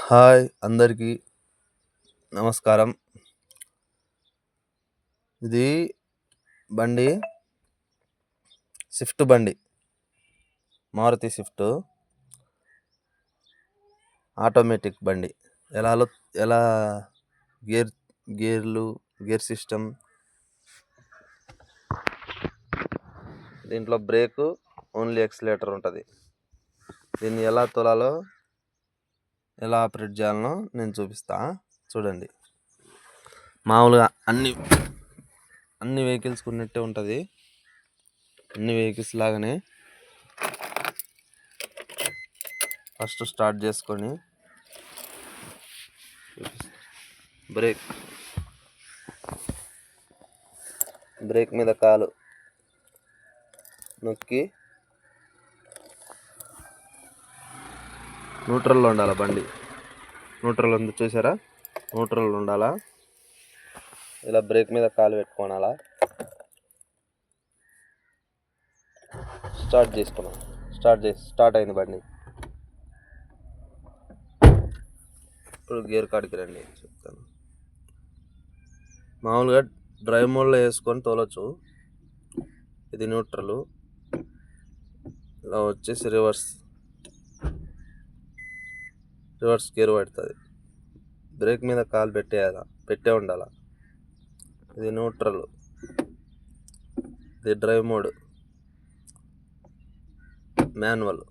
Hi అందరికీ నమస్కారం. ఇది బండి స్విఫ్ట్ బండి, మారుతి స్విఫ్ట్ ఆటోమేటిక్ బండి. ఎలా గేర్ సిస్టమ్, దీంట్లో బ్రేకు ఓన్లీ ఎక్సిలేటర్ ఉంటుంది. దీన్ని ఎలా తోలాలో, ఎలా ఆపరేట్ చేయాలనో నేను చూపిస్తా, చూడండి. మామూలుగా అన్ని వెహికల్స్కి ఉన్నట్టే ఉంటుంది. అన్ని వెహికల్స్ లాగానే ఫస్ట్ స్టార్ట్ చేసుకొని బ్రేక్ మీద కాలు నొక్కి న్యూట్రల్లో ఉండాలి. బండి న్యూట్రల్ ఉంది, చూసారా? న్యూట్రల్ ఉండాలా. ఇలా బ్రేక్ మీద కాలు పెట్టుకోనాలా. స్టార్ట్ అయింది బండి. ఇప్పుడు గేర్ కాడికి రండి, చెప్తాను. మామూలుగా డ్రైవ్ మోడ్లో వేసుకొని తోలొచ్చు. ఇది న్యూట్రల్. ఇలా వచ్చేసి రివర్స్ గేర్ పడుతుంది. బ్రేక్ మీద కాలు పెట్టే ఉండాలి. ఇది న్యూట్రల్, ఇది డ్రైవ్ మోడ్, మాన్యువల్.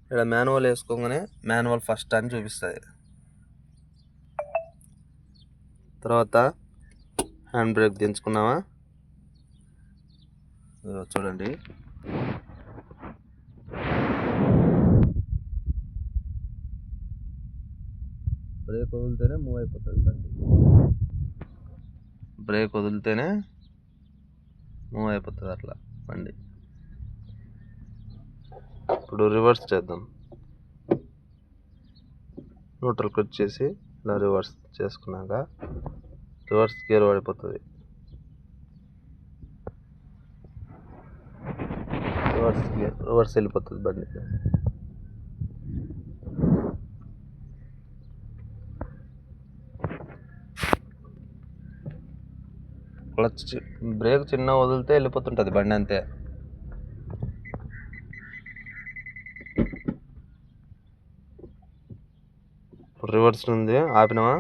ఇక్కడ మాన్యువల్ వేసుకోగానే మాన్యువల్ ఫస్ట్ అని చూపిస్తుంది. తర్వాత హ్యాండ్ బ్రేక్ దించుకున్నామా, చూడండి. బ్రేక్ వదిలితేనే మూవ్ అయిపోతుంది బండి. బ్రేక్ వదిలితేనే మూవ్ అయిపోతుంది అట్లా బండి. ఇప్పుడు రివర్స్ చేద్దాం. న్యూట్రల్కి వచ్చేసి ఇలా రివర్స్ చేసుకున్నాక రివర్స్ గేర్ పడిపోతుంది. రివర్స్ వెళ్ళిపోతుంది బండి. క్లచ్ బ్రేక్ చిన్న వదిలితే వెళ్ళిపోతుంటుంది బండి, అంతే. ఇప్పుడు రివర్స్ ఉంది, ఆపినామా.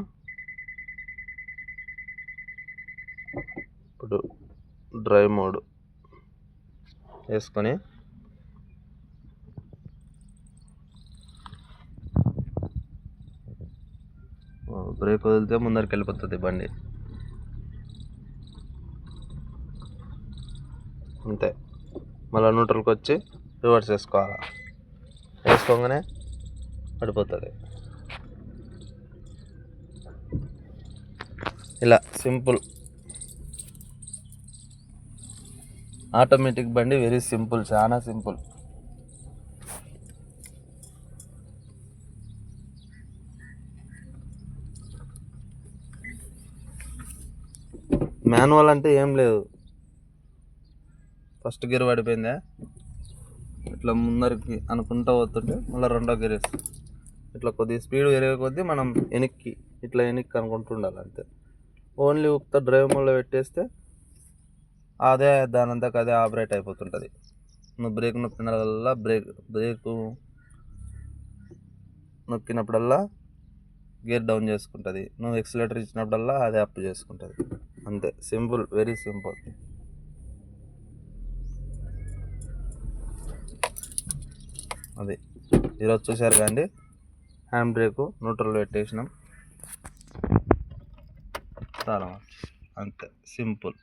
ఇప్పుడు డ్రైవ్ మోడ్ వేసుకొని బ్రేక్ వదిలితే ముందరికి వెళ్ళిపోతుంది బండి, అంతే. మళ్ళీ న్యూట్రల్కి వచ్చి రివర్స్ వేసుకోగానే పడిపోతుంది. ఇలా సింపుల్. ఆటోమేటిక్ బండి వెరీ సింపుల్, చాలా సింపుల్. మాన్యువల్ అంటే ఏం లేదు, ఫస్ట్ గేర్ పడిపోయిందా ఇట్లా ముందరికి అనుకుంటా పోతుంటే మళ్ళీ రెండో గేర్ వేస్తుంది. ఇట్లా కొద్దిగా స్పీడ్ పెరిగే కొద్దీ మనం వెనక్కి అనుకుంటూ ఉండాలి, అంతే. ఓన్లీ ఉక్త డ్రైవ్ మోడ్లో పెట్టేస్తే అదే దానంతకు అదే ఆపరేట్ అయిపోతుంటుంది. నువ్వు బ్రేక్ నొక్కినప్పుడల్లా బ్రేకు నొక్కినప్పుడల్లా గేర్ డౌన్ చేసుకుంటుంది. నువ్వు ఎక్సిలేటర్ ఇచ్చినప్పుడల్లా అదే అప్ చేసుకుంటుంది, అంతే. Simple, very simple. అది ఈరోజు చూశారు కానీ హ్యాండ్ బ్రేకు న్యూట్రల్ పెట్టేసినాం, చాలా అంతే సింపుల్.